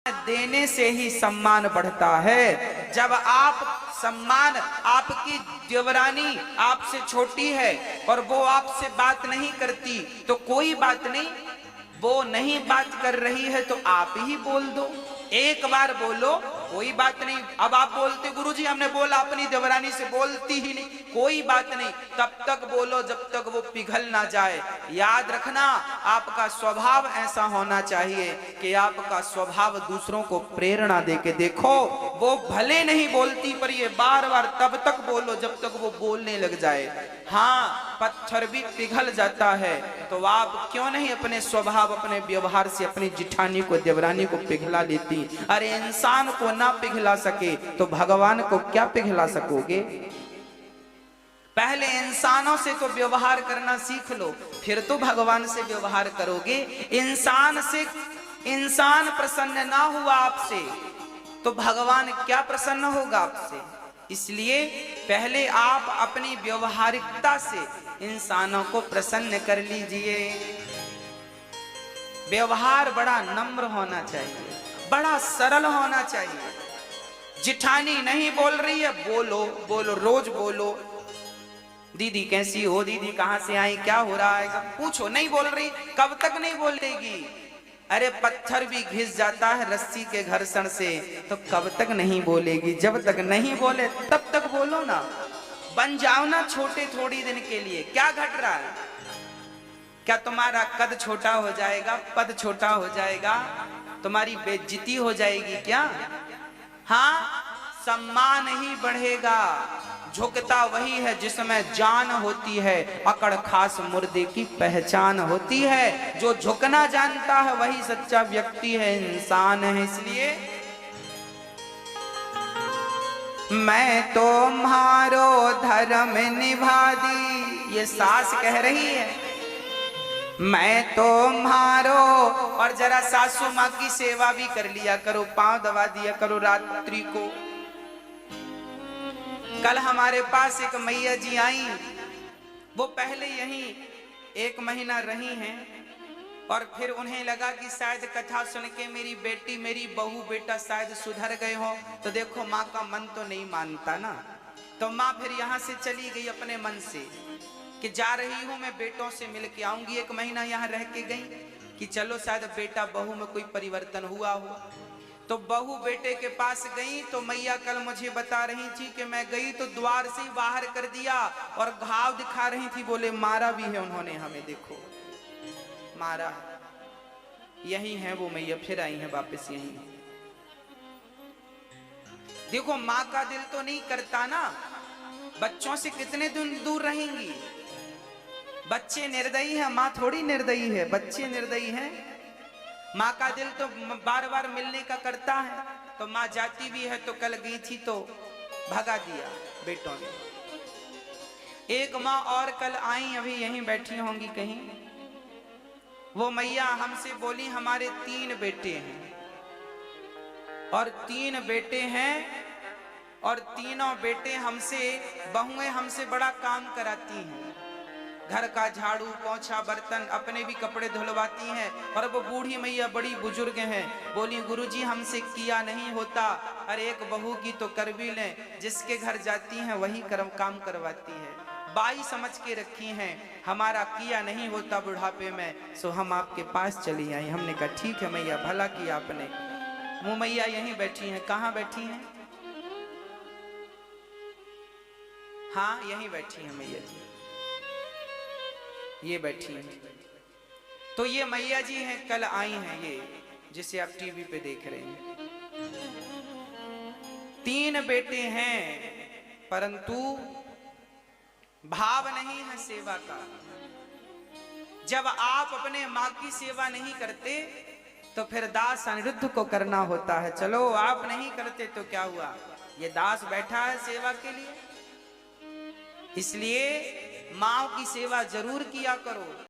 देने से ही सम्मान बढ़ता है। जब आप सम्मान, आपकी देवरानी आपसे छोटी है और वो आपसे बात नहीं करती तो कोई बात नहीं, वो नहीं बात कर रही है तो आप ही बोल दो, एक बार बोलो, कोई बात नहीं। अब आप बोलते गुरुजी हमने बोला अपनी देवरानी से, बोलती ही नहीं, कोई बात नहीं, तब तक बोलो जब तक वो पिघल ना जाए। याद रखना, आपका स्वभाव ऐसा होना चाहिए कि आपका स्वभाव दूसरों को प्रेरणा दे के देखो। वो भले नहीं बोलती पर ये बार बार तब तक बोलो जब तक वो बोलने लग जाए। हाँ, पत्थर भी पिघल जाता है तो आप क्यों नहीं अपने स्वभाव, अपने व्यवहार से अपनी जिठानी को, देवरानी को पिघला लेती। अरे इंसान को ना पिघला सके तो भगवान को क्या पिघला सकोगे। पहले इंसानों से तो व्यवहार करना सीख लो, फिर तो भगवान से व्यवहार करोगे। इंसान प्रसन्न ना हुआ आपसे तो भगवान क्या प्रसन्न होगा आपसे। इसलिए पहले आप अपनी व्यवहारिकता से इंसानों को प्रसन्न कर लीजिए। व्यवहार बड़ा नम्र होना चाहिए, बड़ा सरल होना चाहिए। जिठानी नहीं बोल रही है, बोलो बोलो, रोज बोलो, दीदी कैसी हो, दीदी कहां से आई, क्या हो रहा है, पूछो। नहीं बोल रही, कब तक नहीं बोलेगी। अरे पत्थर भी घिस जाता है रस्सी के घर्षण से, तो कब तक नहीं बोलेगी। जब तक नहीं बोले तब तक बोलो ना। बन जाओ ना छोटे थोड़ी दिन के लिए, क्या घट रहा है। क्या तुम्हारा कद छोटा हो जाएगा, पद छोटा हो जाएगा, तुम्हारी बेइज्जती हो जाएगी क्या। हाँ, सम्मान ही बढ़ेगा। झुकता वही है जिसमें जान होती है, अकड़ खास मुर्दे की पहचान होती है। जो झुकना जानता है वही सच्चा व्यक्ति है, इंसान है। इसलिए मैं तो तुम्हारो धर्म निभा दी, ये सास कह रही है, मैं तो तुम्हारो। और जरा सासू माँ की सेवा भी कर लिया करो, पांव दबा दिया करो रात्रि को। कल हमारे पास एक मैया जी आई, वो पहले यहीं 1 महीना रही हैं और फिर उन्हें लगा कि शायद कथा सुन के मेरी बेटी, मेरी बहू बेटा शायद सुधर गए हो। तो देखो माँ का मन तो नहीं मानता ना, तो माँ फिर यहाँ से चली गई अपने मन से कि जा रही हूँ मैं, बेटों से मिल के आऊंगी। 1 महीना यहाँ रह के गई कि चलो शायद बेटा बहू में कोई परिवर्तन हुआ हो। तो बहू बेटे के पास गई तो मैया कल मुझे बता रही थी कि मैं गई तो द्वार से ही बाहर कर दिया और घाव दिखा रही थी। बोले मारा भी है उन्होंने हमें, देखो मारा। यही है वो मैया, फिर आई है वापस यही। देखो माँ का दिल तो नहीं करता ना, बच्चों से कितने दिन दूर रहेंगी। बच्चे निर्दयी है, माँ थोड़ी निर्दयी है, बच्चे निर्दयी हैं। माँ का दिल तो बार बार मिलने का करता है। तो माँ जाती भी है, तो कल गई थी तो भगा दिया बेटों ने। एक माँ और कल आई, अभी यहीं बैठी होंगी कहीं। वो मैया हमसे बोली हमारे 3 बेटे हैं और 3 बेटे हैं और तीनों बेटे हमसे, बहुएं हमसे बड़ा काम कराती हैं। घर का झाड़ू पोंछा बर्तन, अपने भी कपड़े धुलवाती हैं। और वो बूढ़ी मैया बड़ी बुजुर्ग हैं, बोली गुरुजी हमसे किया नहीं होता। अरे एक बहू की तो कर भी लें, जिसके घर जाती हैं वही काम करवाती है। बाई समझ के रखी हैं, हमारा किया नहीं होता बुढ़ापे में, सो हम आपके पास चली आई। हमने कहा ठीक है मैया, भला किया आपने। वो मैया यहीं बैठी हैं। कहाँ बैठी हैं? हाँ यहीं बैठी हैं मैया जी, ये बैठी हैं। तो ये मैया जी हैं, कल आई हैं, ये जिसे आप टीवी पे देख रहे हैं। 3 बेटे हैं परंतु भाव नहीं है सेवा का। जब आप अपने माँ की सेवा नहीं करते तो फिर दास अनिरुद्ध को करना होता है। चलो आप नहीं करते तो क्या हुआ, ये दास बैठा है सेवा के लिए। इसलिए माँ की सेवा जरूर किया करो।